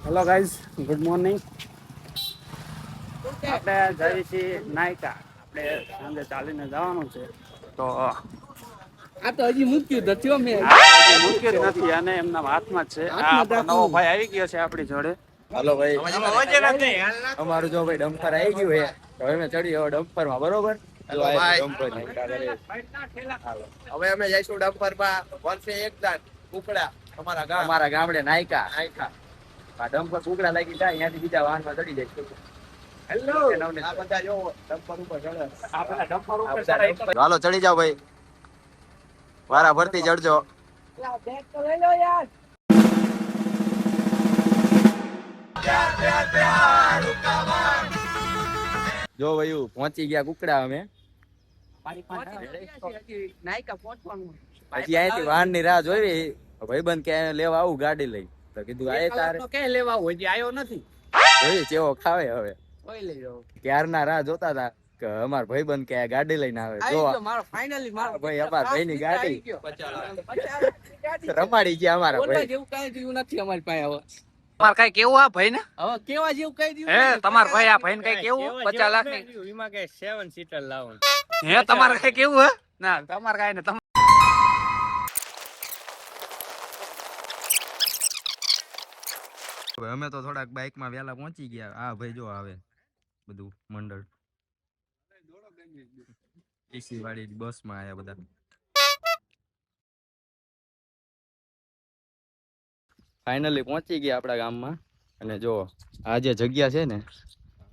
Hello guys, good morning. આપણે જઈએ છીએ નાયકા. આપણે સાંજે ચાલીને જવાનું છે, તો આ તો હજી મૂક્યું નથી મેં મૂક્યું જ નથી અને એમના હાથમાં જ છે. આ આપણો નવો ભાઈ આવી ગયો છે આપણી જોડે. હાલો ભાઈ, અમારું જો ભાઈ ડમ્પર આવી ગયું છે, હવે અમે ચડી હવે ડમ્પર માં. બરોબર, હવે અમે જઈશું ડમ્પર માં. વર્ષે એક દાન કુકડા અમારા ગામડે નાયકા આ ડમ્પર કુકડા લાગી જાય અહીંયાથી બીજા વાહન માં ચડી જાય. હેલો, આ બધા જો ડમ્પર ઉપર ચડે. આપણા ડમ્પર ઉપર ચડાય. હાલો ચડી જાઓ ભાઈ, વારા ભરતી ચડજો. જો ભાઈ પહોંચી ગયા કુકડા અમે. નાયકા પહોંચવાનું પછી અહીંથી વાહન ની રાહ જોઈ. ભાઈબંધ કે લેવા આવું ગાડી લઈ, તો કીધું આયે તારે તો કે લેવા હોય જે આવ્યો નથી. જોઈએ ચેવો ખાવે. હવે ઓય લઈ જાઓ. ક્યારના રાહ જોતા હતા કે અમાર ભાઈબંધ કે ગાડી લઈને આવે. જો આવી ગયો મારો ફાઇનલી મારો ભાઈ અમાર ભાઈ ની ગાડી ગાડી રમાડી ગયા અમારા ઓલા ભાઈ. જેવું કાંઈ થયું નથી અમારી પાસે હવે. તમારે કઈ કેવું આ ભાઈ ને હવે કેવા જેવું કઈ દીધું હે તમાર ભાઈ આ ભાઈ ને કઈ કેવું 50 લાખ ની એમાં કઈ 7 સીટર લાવો. હે તમારે કઈ કેવું હે ના તમારે કઈ ને અમે તો થોડાક બાઇક માં વેલા પહોંચી ગયા. આ ભાઈ જો આવે બધું મંડળ એસી વાળી બસ માં આયા બધા. ફાઇનલી પહોંચી ગયા આપણા ગામમાં. અને જો આ જે જગ્યા છે ને,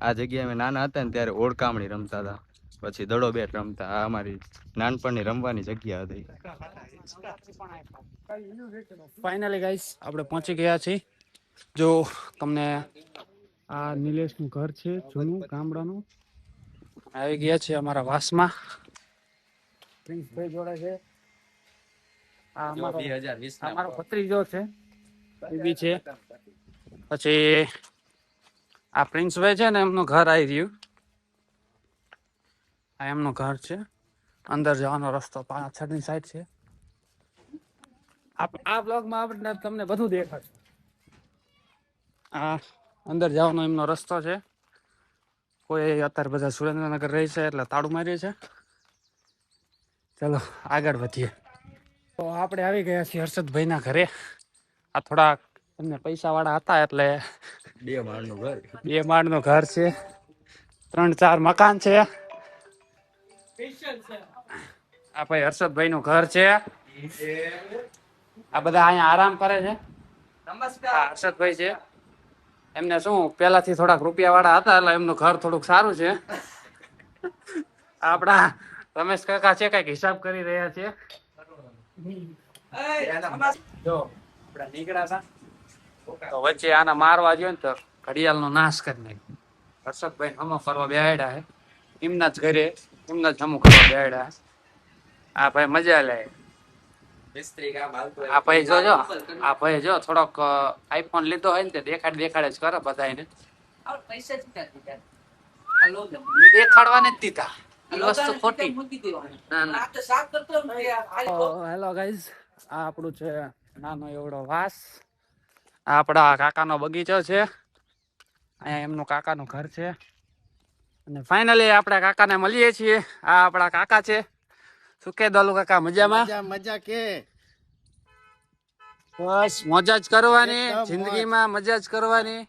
આ જગ્યા અમે નાના હતા ને ત્યારે ઓળકામણી રમતા હતા, પછી દડો બેટ રમતા. આ અમારી નાનપણની રમવાની જગ્યા હતી. ફાઇનલી ગાઈસ, આપણે પહોંચી ગયા છીએ. જો તમને આ નિલેશનું ઘર છે, જૂનું ગામડાનું. આવી ગયા છે અમારા વાસમાં. પ્રિન્સભાઈ જોડે છે. આ અમારો ભત્રીજો છે, એ બી છે. પછી આ પ્રિન્સભાઈ છે ને, એમનું ઘર આવી રહ્યું. આ એમનું ઘર છે. અંદર જવાનો રસ્તો પાછળની સાઈડ છે. આ બ્લોગમાં આપણે તમને બધું દેખાડશે. આ અંદર જવાનો એમનો રસ્તો છે. કોઈ અત્યારે બધા સુરેન્દ્રનગર રહે છે એટલે તાળું મારીએ છે. ચલો આગળ વધીએ. તો આપણે આવી ગયા છીએ હર્ષદભાઈના ઘરે. આ થોડા એમને પૈસા વાળા હતા એટલે 2 માળનું ઘર, 2 માળનું ઘર છે. 3-4 મકાન છે. આ ભાઈ હર્ષદભાઈનું ઘર છે. આ બધા અહીંયા આરામ કરે છે. નમસ્કાર, હર્ષદભાઈ છે. એમને શું પેલાથી થોડાક રૂપિયા વાળા હતા એટલે એમનું ઘર થોડુંક સારું છે. આપણા રમેશ કાકા છે, કઈક હિસાબ કરી રહ્યા છે. જો આપડા નીકળ્યા હતા તો વચ્ચે આના મારવા જોઈએ ને તો ઘડિયાળનો નાશ કરી નાખ્યો. હર્ષદભાઈ હમો કરવા બેહાડ્યા હે. એમના જ ઘરે એમના જ હમો કરવા બેહાડ્યા. આ ભાઈ મજા લે. આ ભાઈ જોજો, આ ભાઈ જો થોડોક આઈફોન લીધો હોય ને તે દેખાડે જ કરે બધાને. દેખાડવા નથી દીધા. વસ્તુ ખોટી. હેલો ગાઈઝ, આ આપણું છે નાનો એવડો વાસ. આ આપણા કાકાનો બગીચો છે. અહીંયા એમનું કાકાનું ઘર છે. અને ફાઇનલી આપણા કાકાને મળીએ છીએ. આ આપણા કાકા છે. શું કે દોલુ કાકા, મજામાં? મજા કે બસ મજા જ કરવાની જિંદગીમાં, મજા જ કરવાની.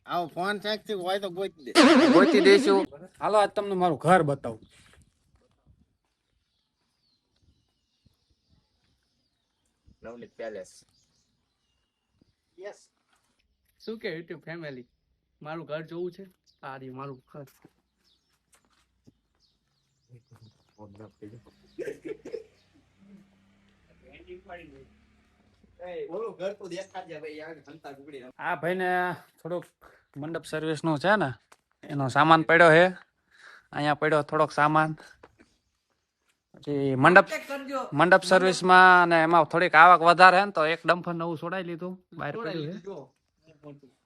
આવો ફોન ચાકતી હોય તો ગોતી દે. ગોતી દઈશું. હાલો આજ તમને મારું ઘર બતાવું. નવનીત પેલેસ. યસ. શું કે યુટ્યુબ ફેમિલી, મારું ઘર જોવું છે? આ રહ્યું મારું ઘર. આ ભાઈને થોડોક મંડપ સર્વિસ નું છે ને, એનો સામાન પડ્યો છે અહીંયા. પડ્યો થોડોક સામાન. પછી મંડપ સર્વિસ માં અને એમાં થોડીક આવક વધારે ને તો એક ડમ્ફર નવું છોડાઈ લીધું. બહાર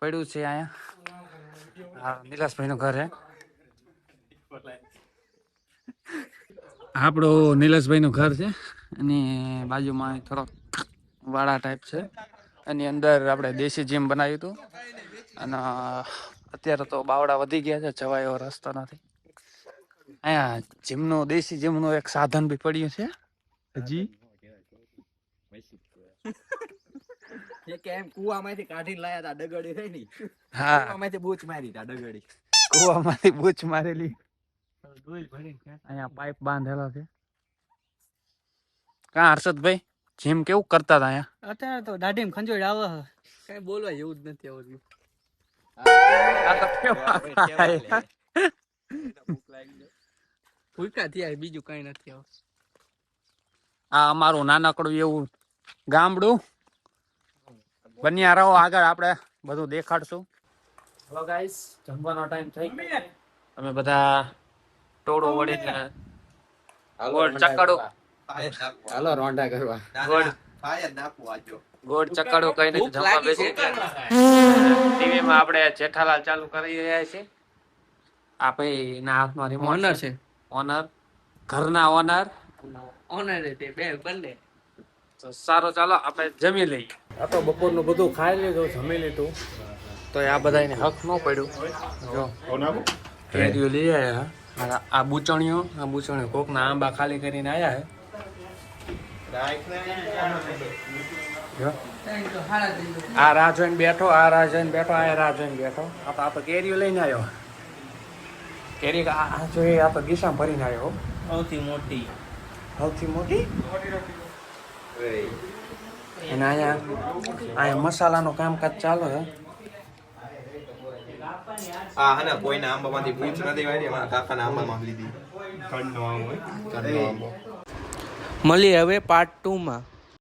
પડ્યું છે અહીંયા. હા, નિલેશભાઈ નું ઘર છે. આપણું નિલેશભાઈ નું ઘર છે. એની બાજુમાં થોડોક વાડા ટાઈપ છે. એની અંદર આપણે દેશી જીમ બનાવ્યું હતું. અને અત્યારે તો બાવડા વધી ગયા છે, જવાય એવો રસ્તો નથી. અહીંયા જીમનું દેશી જીમનું એક સાધન બી પડ્યું છે હજી. કેમ કુવામાંથી કાઢીને લાયા તા ડગડી રહી ની. હા, કુવામાંથી બૂચ મારી તા ડગડી. કુવામાંથી બૂચ મારેલી. અહીંયા પાઇપ બાંધેલો છે. કા હર્ષદભાઈ જીમ કેવું કરતા હતા અહીંયા? અત્યારે તો દાઢીમાં ખંજોડ આવે છે. કઈ બોલવા જેવું જ નથી આવતું. ભૂલકા થયા બીજું કઈ નથી આવતું. આ અમારું નાનકડું એવું ગામડું. બન્યા રહો, આગળ આપણે બધું દેખાડશું. હેલો ગાઈસ, જમવાનો ટાઈમ થઈ ગયો. અમે બધા ટોળું વળીને ગોળ ચકડું હાલો રોંઢા કરવા. ગોળ ચકડું કઈને જમવા બેસી ટીવી માં આપણે જેઠાલાલ ચાલુ કરી રહ્યા છીએ. આ ભાઈ ના હાથમાં રિમોટ ઓનર છે. ઓનર, ઘરના ઓનર. ઓનર તે બે બંને. તો સારું, ચાલો આપણે જમી લઈએ. આ તો બપોરનું બધું ખાઈ લીધું, જમી લીધું, તો આ બધાને હક ન પડ્યું. જો કેરીઓ લઈ આવ્યા. આ બૂચણીઓ કોકના આંબા ખાલી કરીને આવ્યા છે. આ રાહ જોઈને બેઠો, આ રાહ જોઈને બેઠો, આ રાહ જોઈને બેઠો. આ તો કેરીઓ લઈને આવ્યો. કેરી આ જોઈએ, આ તો ગીસામાં ભરીને આવ્યો. સૌથી મોટી. સૌથી મોટી. અને અહીંયા મસાલાનું કામકાજ ચાલે છે. હા હને કોઈના આંબામાંથી બૂચ નથી વાળી, અમારા કાકાના આંબામાં લીધી. કંડનો આંબો. મળીએ હવે પાર્ટ 2 માં.